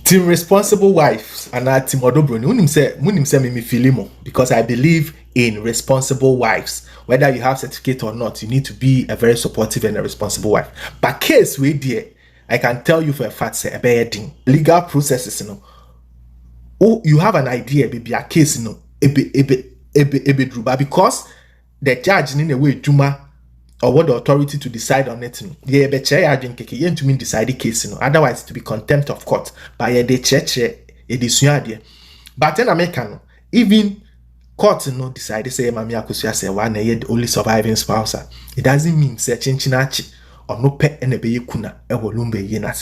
Team responsible wives and our team odobroni. Munim say me filimo because I believe in responsible wives. Whether you have certificate or not, you need to be a very supportive and a responsible wife. But case we dear, I can tell you for a fact say a legal processes, Oh, you have an idea, baby, a case, ebe druba because the judge in a way juma or what the authority to decide on it. Yeah, be chair agent keke yen to mean decide the case, otherwise to be contempt of court. But yeah, the church edisuade. But in America, even court decide say Mami Akosua Serwaa na the only surviving spouse. It doesn't mean say chinchinachi or no pet and a be kuna e Lumba yenas.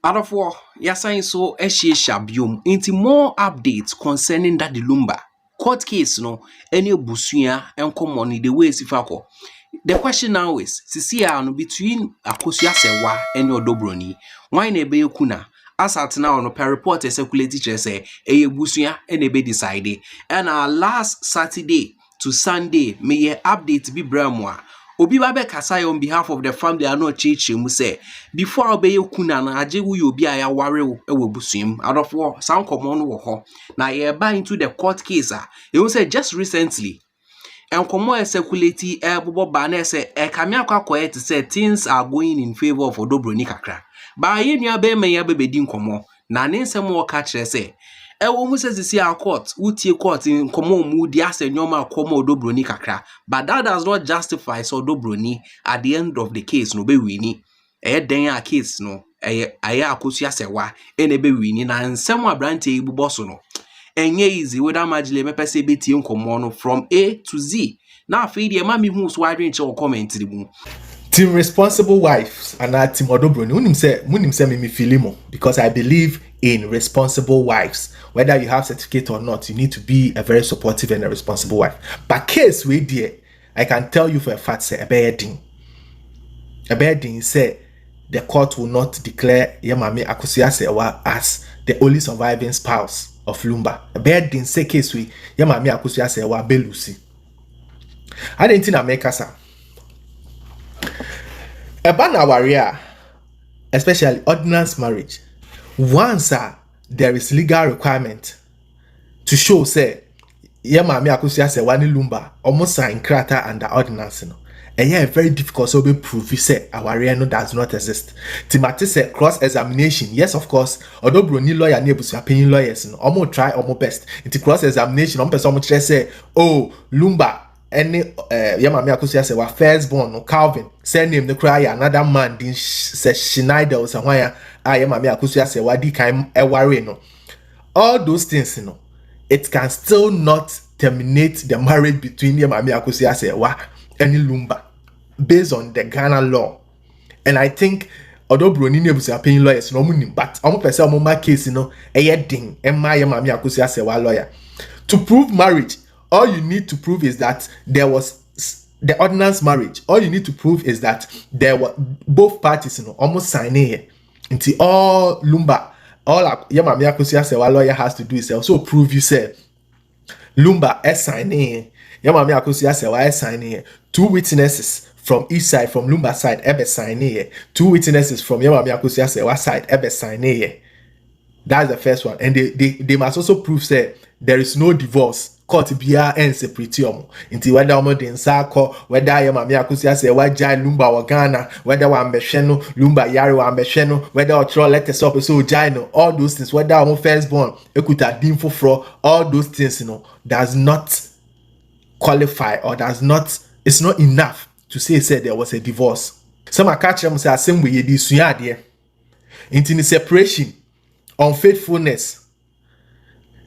Out of war, yasain so shabium into more updates concerning that the Lumba court case any busuya and common the way sifako. The question now is, between Akosua Serwaa and your Broni, why ne be kuna? As at now, no per report a circulate teacher say, busuya and a be decided. And our last Saturday to Sunday, may a update be bramwa. Obi babe kasai on behalf of the family are not chichi mu say before obey kuna na aje wu obi aya ware ewo busuim out of war sound common wo ho na ye ba into the court case you say just recently and komo circulate bobo ba na say e kame akwa to say things are going in favor of Odobroni kakra ba ye nua be me ya bebedi nkomo na ne nsem wo ka kire say ewo mu says see our court utie court in common mu di asenyoma komo Odobroni kakra but that does not justify so Odobroni at the end of the case no be wini den a case no aya Akosua Serwaa ene be wini na nsem abrante ibubo so no enye easy whether magile mepese beti nkomo no from A to Z na afi de ma mi hu so adwen che comment mu. Team responsible wives and our team odobroni. Munim say me filimo because I believe in responsible wives. Whether you have certificate or not, you need to be a very supportive and a responsible wife. But case we dear, I can tell you for a fact say a bedding say the court will not declare Mami Akosua Serwaa as the only surviving spouse of Lumba. A bedding say case we Mami Akosua Serwaa belusi. I didn't think I make us. About our area, especially ordinance marriage, once there is legal requirement to show say Mami Akosua Serwaa ni Lumba almost sign krata under ordinance and yeah very difficult so be proof say our area does not exist. Timati say cross examination, yes of course Odobroni lawyer na ebusuapin lawyers almost try almost best into cross examination person almost say oh Lumba any Mami Akosua Serwaa firstborn no Calvin send him the cry another man din say Schneider or somewhere Mami Akosua Serwaa di kan eware no. All those things it can still not terminate the marriage between Mami Akosua Serwaa and Lumba based on the Ghana law. And I think Odobroni ne busuapin lawyers no munim but omo pese omo ma case ding Mami Akosua Serwaa lawyer to prove marriage. All you need to prove is that there was the ordinance marriage. All you need to prove is that there were both parties almost signing it. Until all Lumba, all Mami Akosua Serwaa lawyer has to do is also prove you say Lumba is signing. Mami Akosua Serwaa is signing. 2 witnesses from each side, from Lumba side, ebe signing. 2 witnesses from Mami Akosua Serwaa side, ebe signing. That's the first one. And they must also prove say there is no divorce. Court bia en separatium inti whether omo de nsako whether Mami Akosua Serwaa jai Lumba wa Ghana whether wa mbehwe no Lumba yare wa mbehwe no whether otro letters up so jai no all those things whether omo firstborn ekuta din foforo all those things does not qualify or it's not enough to say there was a divorce. Some are catch them say same way di suade inti separation unfaithfulness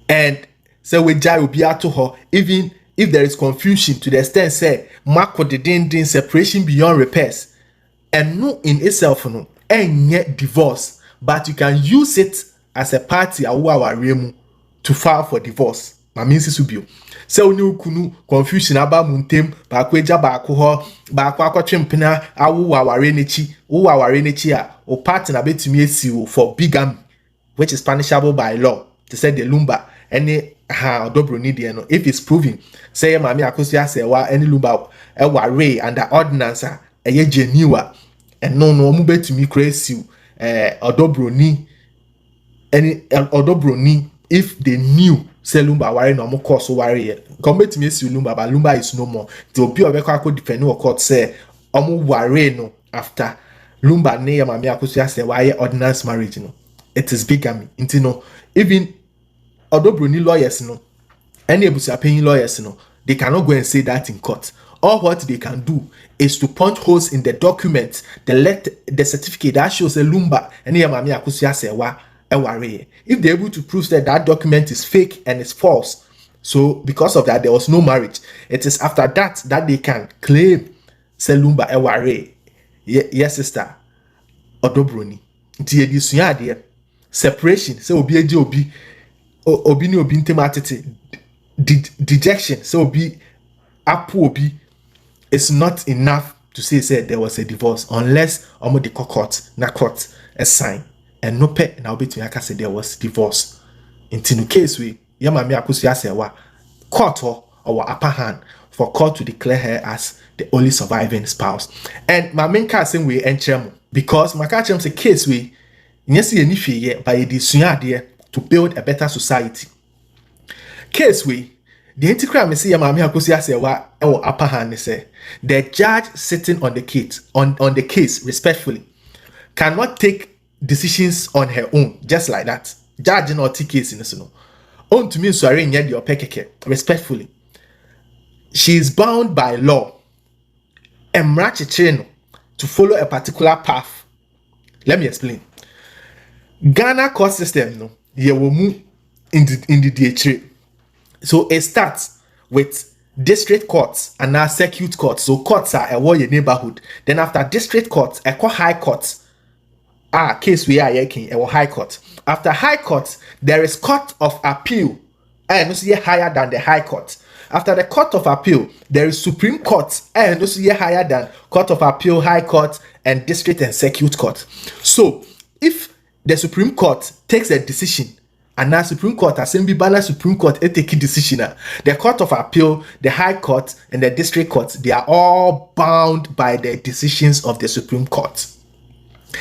and so we jai obi ato ho even if there is confusion to the extent say mako the din separation beyond repairs and no in itself and yet divorce but you can use it as a party awu to file for divorce mami sisubio so ni kunu confusion aba muntem ba kweja ba ko ho ba akwatwempena awu aware nechi a o party na betumi esi for bigamy which is punishable by law to say the Lumba any Odobroni de no if it's proven say Mami Akosua Serwaa any Lumba ware under ordinance genuine and no omu betumi crazy Odobroni any odo Broni, if they knew say Lumba wari no mo course wari come to me see Lumba, but Lumba is no more. The obi obekwa defend no court say omo wari no after Lumba ne Mami Akosua say why ordinance marriage no. It is bigamy. Inti no even odo Broni lawyers no any ebusia paying lawyers no, they cannot go and say that in court. All what they can do is to punch holes in the document, the certificate that shows a Lumba and Mami Akosua Serwaa eware. If they're able to prove that that document is fake and it's false, so because of that there was no marriage, it is after that that they can claim say Lumba eware. Yes, sister. Odo Broni. Nti edisua ade separation say obi eje obi ni obi ntematete dejection say obi apu obi is not enough to say there was a divorce unless omo the court a sign and no pe na obetumi aka say there was divorce. In no case we Mami Akosua Serwaa court or upper hand for court to declare her as the only surviving spouse. And my main case we enchemo because my catch say case we yes ye ni hwe by the suade to build a better society. Case we the anti-crime say Mami Akosua Serwaa or upper hand say the judge sitting on the case respectfully cannot take decisions on her own just like that. Judge not take case in this no. On to me sorry in your pekeke respectfully. She is bound by law and to follow a particular path. Let me explain. Ghana court system no ye will move in the DHA. So it starts with district courts and now circuit courts. So courts are a your neighborhood. Then after district courts, a high courts. Case we are yaking a high court. After high court, there is court of appeal. And also higher than the high court. After the court of appeal, there is Supreme Court. And also higher than court of appeal, high court, and district and circuit court. So if the Supreme Court takes a decision, and now Supreme Court, Assembly Banner Supreme Court, take a decision. The Court of Appeal, the High Court, and the District Court, they are all bound by the decisions of the Supreme Court.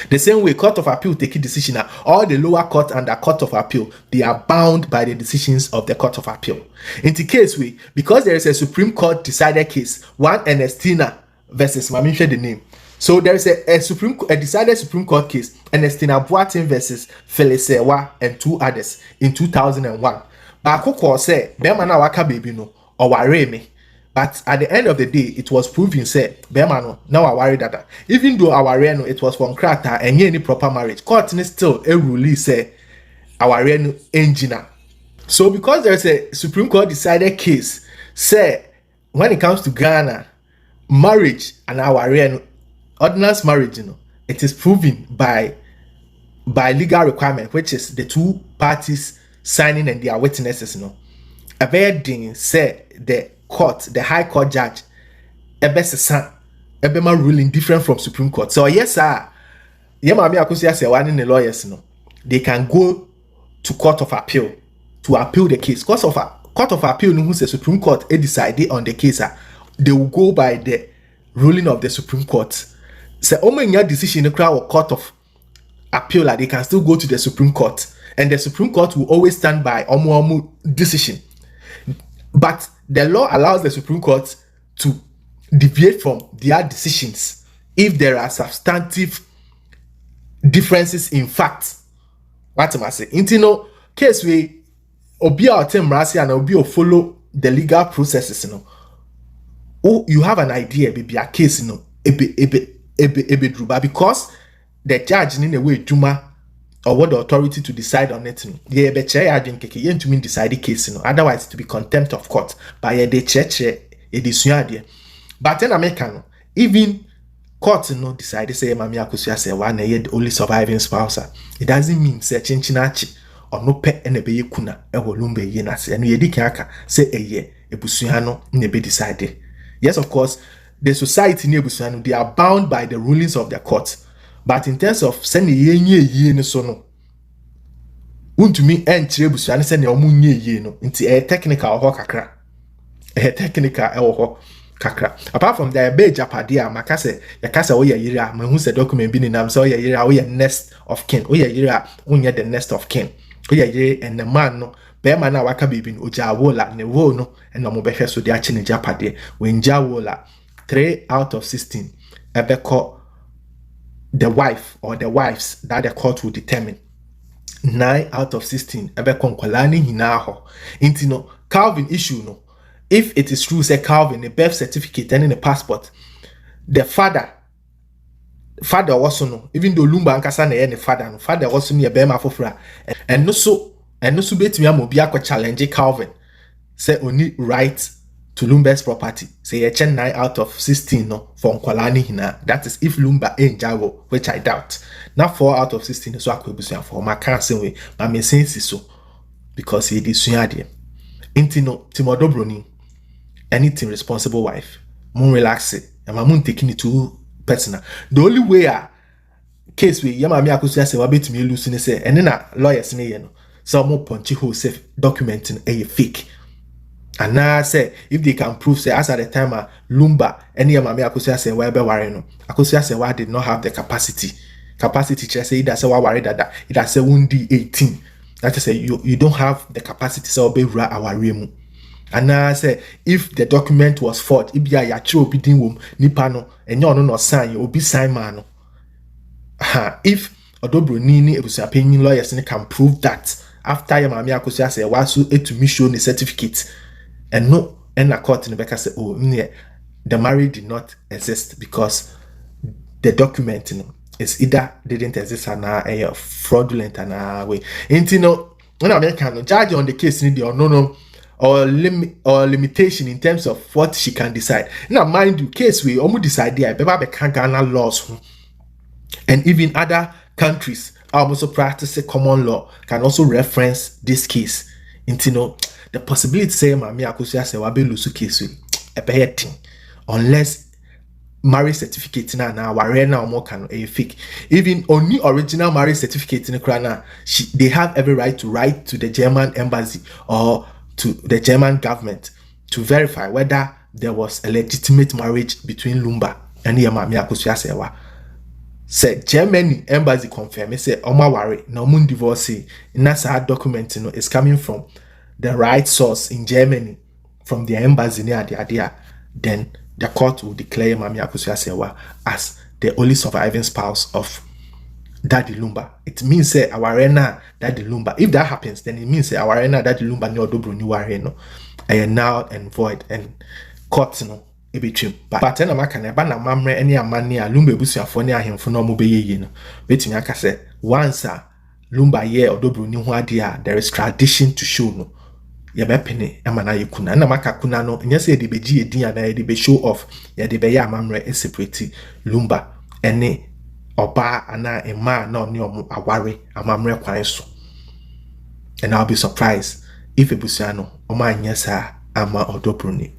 The same way Court of Appeal take a decision, all the lower court and the Court of Appeal, they are bound by the decisions of the Court of Appeal. In the case we, because there is a Supreme Court decided case, one Ernestina versus Mami share the name. So there is a decided Supreme Court case, Ernestina Boateng versus Serwaa and two others in 2001. But Akosua say, "Bema na waka baby no, or worry me." But at the end of the day, it was proven say, "Bema no, now I worry that." Even though our no, it was from Krata and any proper marriage, court is still a ruling say, "Our no engineer." So because there is a Supreme Court decided case, say when it comes to Ghana, marriage and our no. Ordinance marriage, it is proven by legal requirement, which is the two parties signing and their witnesses. A very thing say the high court judge, a best son, a bema ruling different from Supreme Court. So yes, sir, Mami Akosua Serwaa and the lawyers, they can go to Court of Appeal to appeal the case. Court of Appeal, who's the Supreme Court, decided on the case, they will go by the ruling of the Supreme Court. So your decision in the crowd or Court of Appeal, like they can still go to the Supreme Court, and the Supreme Court will always stand by omu decision. But the law allows the Supreme Court to deviate from their decisions if there are substantive differences in fact. What am I saying? In case we obi our term rasi and obi follow the legal processes, oh, you have an idea, baby, a case, but because the judge in a way Juma or what the authority to decide on it, yeah, but to mean decide the case, otherwise to be contempt of court by the church but in America, even court decide say Mami Akosua Serwaa na the only surviving spouse. It doesn't mean say chinchinachi or no pe and a be kuna e Lumba yenase and ye dikaka say a ye ebusua no na be decided. Yes, of course. The society they are bound by the rulings of the court. But in terms of sending ye so no, to me and send your moon ye no into a technical or kakra. A technical or kakra. Apart from the be japadia makase yakasa wo ye yira ma hu se document bi ni nam so ye yira wo ye next of kin wo ye yira unye the next of kin wo ye yire and the man no be man na waka bibi no oja wola ne wo no and no mo be hwe so de achi ne japade when ja wola 3 out of 16 ebeko the wife or the wives that the court will determine. 9 out of 16 ebeko nkwala ni hina ho inti no Calvin issue no. If it is true, say Calvin, the birth certificate and in the passport, the father also no, even though Lumba and Kasa na father also near Bema Fofra, and no so bet me a challenge Calvin, say only right to Lumba's property, say a 9 out of 16 no for Nkwalani hina. That is if Lumba ain't Jago, which I doubt. Now 4 out of 16 so I could be for my cancer way, but me saying so because he did sunyadi. Intino Timodo Broni. Anything responsible wife, moon relax it, and my moon taking it too personal. The only way case we Yamami Akosua say wabit me losing say, and then lawyers ne so more punchy who say documenting a fake. And now say if they can prove say as at the time Lumba any Yamami Akosua say why be worry no. Akosua say why did not have the capacity. Capacity just say that say why worry that it has say wound 18. That is say you don't have the capacity so be our remu. And I say if the document was forged, if you are obi din wom nipa no enyo no sign you obi sign man no. If Broni ni ebusuapanyin lawyers can prove that after your mama Akosua say wasu etumi show the certificate and no and a court in the say oh the marriage did not exist because the document is either didn't exist and a fraudulent and way. Ain't no when American judge on the case ni no or limitation in terms of what she can decide. Now, mind you, case we almost decide there, Ghana laws, and even other countries are also practicing common law can also reference this case. Into the possibility say Mami Akosua say wabe lusu case we unless marriage certificate na ware na omo can a fake. Even only original marriage certificate in Ukraine, they have every right to write to the German embassy or to the German government to verify whether there was a legitimate marriage between Lumba and Mami Akosua Serwaa. Say Germany embassy confirm say Oma ware no mun divorce in that document is coming from the right source in Germany from the embassy near the idea, then the court will declare Mami Akosua Serwaa as the only surviving spouse of Daddy Lumba. It means say our arena Daddy Lumba. If that happens, then it means say our arena Daddy Lumba no dobro ni ware no. And null and void and court no e between. But then amaka na ba na mamre any amane a Lumba ebusuafo ne ahemfo no mo be yeye no. Betimi aka say once Lumba ye odobro ni ho ade a there is tradition to show no. Ye be pene amana ye kuna na maka kuna no nya say de beji edin ana ye de be show off ye de be ya amamre separate Lumba ene oba ana ema na oni omu aware amamre kwan so. And I'll be surprised if ebusuano oma anyesa ama odobroni.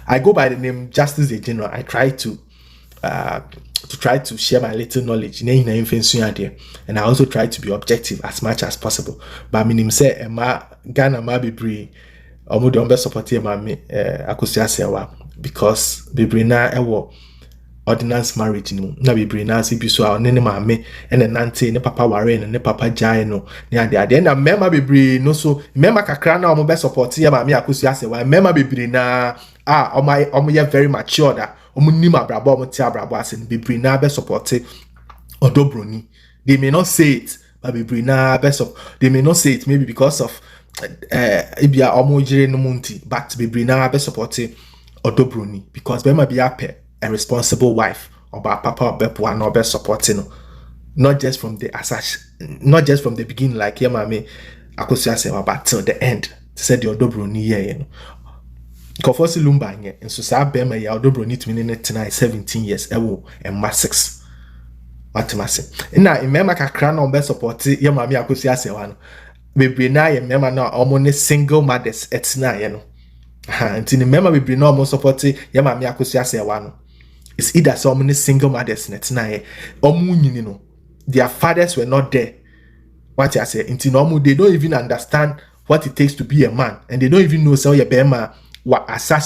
I go by the name Justice the General. I try to share my little knowledge and I also try to be objective as much as possible. But minim say ema Ghana ma bebre omo de ombe support Mami Akosua Serwaa because bebre na ewo ordinance marriage ni na bebre na si biso a ne maame ene nante ne papa ware ne papa jai no ne ade na mema bebre no so mema kakra na omo be support Mami Akosua Serwaa mema bebre na omo ye very mature da omo nim abrabo omo ti abrabo asen bebre na be support odobroni. They may not say it, but bebre na be support. They may not say it maybe because of ibia omo jire no munti, but bebre na be support odobroni because bema be ape a responsible wife or papa or bepo no be supporting not just from the beginning like Mami Akosua Serwaa but till the end to say the odobroni ye Kofosi Lumba nye and so sa bema ya odobroni to me tonight 17 years ewo and ma 6 matemase na imema kakra na be support Mami Akosua Serwaa no bebre na ye mema na omo ne single mothers etina ye no nti ne mema bebre na omo support Mami Akosua Serwaa no. It's either so many single mothers net no their fathers were not there. What I say, they don't even understand what it takes to be a man, and they don't even know so your bema what as such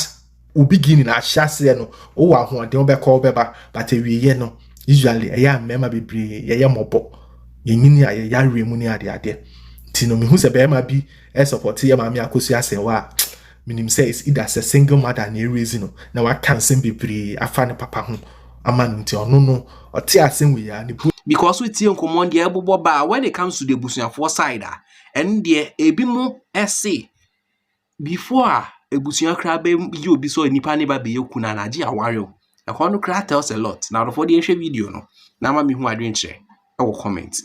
beginning ahyase no wo wa ho de wo be call beba but ewiye no usually eya mema bebre ye mobo yenyini a ye yare mu ni ade ti no me hu se be ma bi e support ye maami Akosua Serwaa minim say is either a single mother na raise no na wa cancel bebre afa ne papa ho ama nti ono no o te asen we ya ne because we tie nkomo de ebobo ba when it comes to the busuafo side and de ebi mo ese before ebusua kra be yi obi so nipa ne ba be yekuna na agi aware o e ko no kra tells a lot na for the video no na ma me hu adwen kire e wo comment